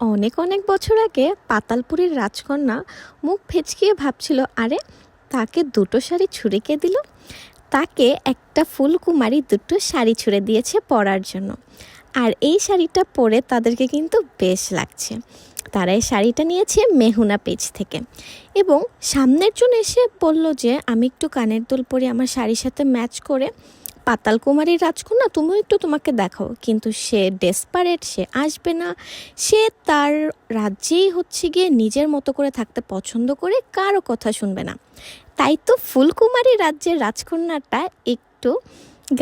অনেক অনেক বছর আগে পাতালপুরীর রাজকন্যা মুখ ভেচকিয়ে ভাবছিল, আরে তাকে দুটো শাড়ি ছুঁড়ে কে দিল। তাকে একটা ফুলকুমারী দুটো শাড়ি ছুঁড়ে দিয়েছে পরার জন্য। আর এই শাড়িটা পরে তাদেরকে কিন্তু বেশ লাগছে। তারা এই শাড়িটা নিয়েছে মেহুনা পেজ থেকে এবং সামনের জন এসে বলল যে আমি একটু কানের দুল পরে আমার শাড়ির সাথে ম্যাচ করে পাতাল কুমারীর রাজকন্যা তুমিও একটু তোমাকে দেখাও। কিন্তু সে ডেসপারেট, সে আসবে না। সে তার রাজ্যেই গিয়ে নিজের মতো করে থাকতে পছন্দ করে, কারো কথা শুনবে না। তাই তো ফুলকুমারী রাজ্যের রাজকন্যাটা একটু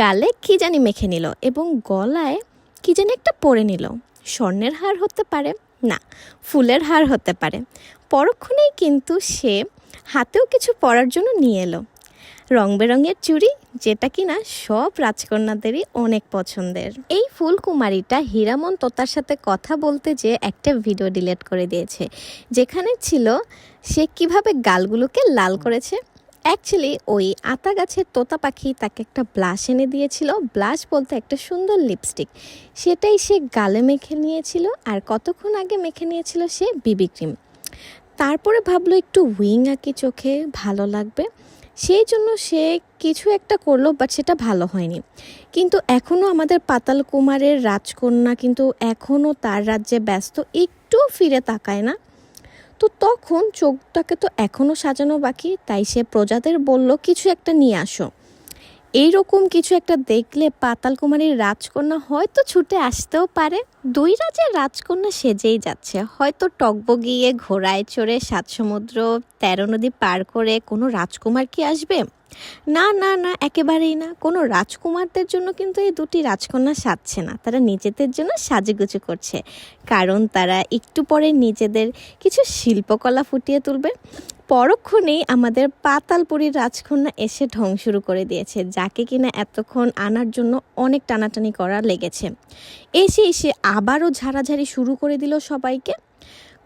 গালে কী জানি মেখে নিল এবং গলায় কী জানি একটা পরে নিল। স্বর্ণের হার হতে পারে, না ফুলের হার হতে পারে। পরক্ষণেই কিন্তু সে হাতেও কিছু পরার জন্য নিয়ে এলো রং বেরঙের চুড়ি, যেটা কিনা সব রাজকন্যাদেরই অনেক পছন্দের। এই ফুলকুমারীটা হীরামন তোতার সাথে কথা বলতে যে একটা ভিডিও ডিলিট করে দিয়েছে, যেখানে ছিল সে কিভাবে গালগুলোকে লাল করেছে। অ্যাকচুয়ালি ওই আতা গাছের তোতা পাখি তাকে একটা ব্লাশ এনে দিয়েছিল, ব্লাশ বলতে একটা সুন্দর লিপস্টিক, সেটাই সে গালে মেখে নিয়েছিল। আর কতক্ষণ আগে মেখে নিয়েছিল সে বিবি ক্রিম। তারপরে ভাবলো একটু উইং আঁকি চোখে, ভালো লাগবে, সেই জন্য সে কিছু একটা করলো, বাট সেটা ভালো হয়নি। কিন্তু এখনও আমাদের পাতাল কুমারের রাজকন্যা কিন্তু এখনও তার রাজ্যে ব্যস্ত, একটু ফিরে তাকায় না। তো তখন চোখটাকে তো এখনও সাজানো বাকি, তাই সে প্রজাদের বলল কিছু একটা নিয়ে আসো। এইরকম কিছু একটা দেখলে পাতাল কুমারীর রাজকন্যা হয়তো ছুটে আসতেও পারে। দুই রাজ্যের রাজকন্যা সেজেই যাচ্ছে, হয়তো টকবগিয়ে ঘোড়ায় চড়ে 7 সমুদ্র 13 নদী পার করে। কোনো রাজকুমার কি আসবে? না না না, একেবারেই না। কোনো রাজকুমারদের জন্য কিন্তু এই দুটি রাজকন্যা সাজছে না, তারা নিজেদের জন্য সাজুগুজু করছে, কারণ তারা একটু পরে নিজেদের কিছু শিল্পকলা ফুটিয়ে তুলবে। পরক্ষণেই আমাদের পাতালপুরীর রাজকন্যা এসে ঢং শুরু করে দিয়েছে, যাকে কিনা এতক্ষণ আনার জন্য অনেক টানাটানি করা লেগেছে। এসে আবারও ঝাড়াঝাড়ি শুরু করে দিল সবাইকে,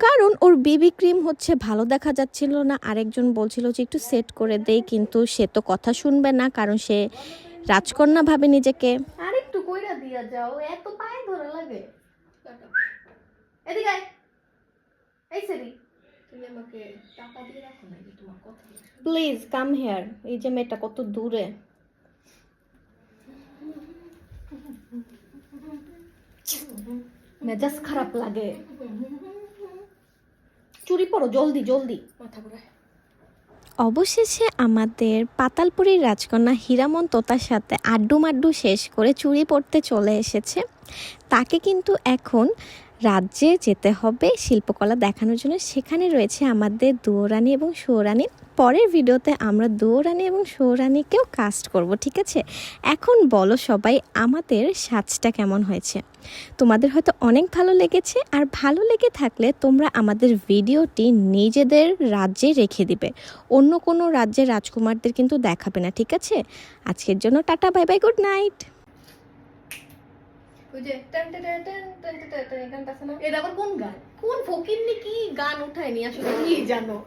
কারণ ওর বিবি ক্রিম ভালো দেখা যাচ্ছিল না। আরেকজন বলছিল যে একটু সেট করে দেই, কিন্তু সে তো কথা শুনবে না, কারণ সে রাজকন্যা ভাবে নিজেকে। আরেকটু কইরা দিয়া যাও, এত পায়ে ধরা লাগে। এদিকে আয়। এই সেরি, তুমি আমাকে টাকা দিয়ে রাখো না, তোমার কথা প্লিজ কাম হেয়ার। এই যে মেয়েটা কত দূরে। মেজাজ খারাপ লাগে। চুরি পড়ো জলদি জলদি, মাথা ঘুরায়। অবশেষে আমাদের পাতালপুরীর রাজকন্যা হীরামন তোতার সাথে আড্ডু মাড্ডু শেষ করে চুরি পড়তে চলে এসেছে। তাকে কিন্তু এখন রাজ্যে যেতে হবে শিল্পকলা দেখানোর জন্য। সেখানে রয়েছে আমাদের দুয়োরানী এবং সৌরানী। পরের ভিডিওতে আমরা দুয়োরানী এবং সৌরানীকেও কাস্ট করব, ঠিক আছে? এখন বলো সবাই, আমাদের সাজটা কেমন হয়েছে? তোমাদের হয়তো অনেক ভালো লেগেছে, আর ভালো লেগে থাকলে তোমরা আমাদের ভিডিওটি নিজেদের রাজ্যে রেখে দিবে, অন্য কোনো রাজ্যের রাজকুমারদের কিন্তু দেখাবে না, ঠিক আছে? আজকের জন্য tata, bye bye, good night. ওই যে ten ten ten ten ten ten গানটা আছে না, এটা আবার কোন গান? কোন ফকিন্নি কি গান উঠায়নি আসলে, কি জানো?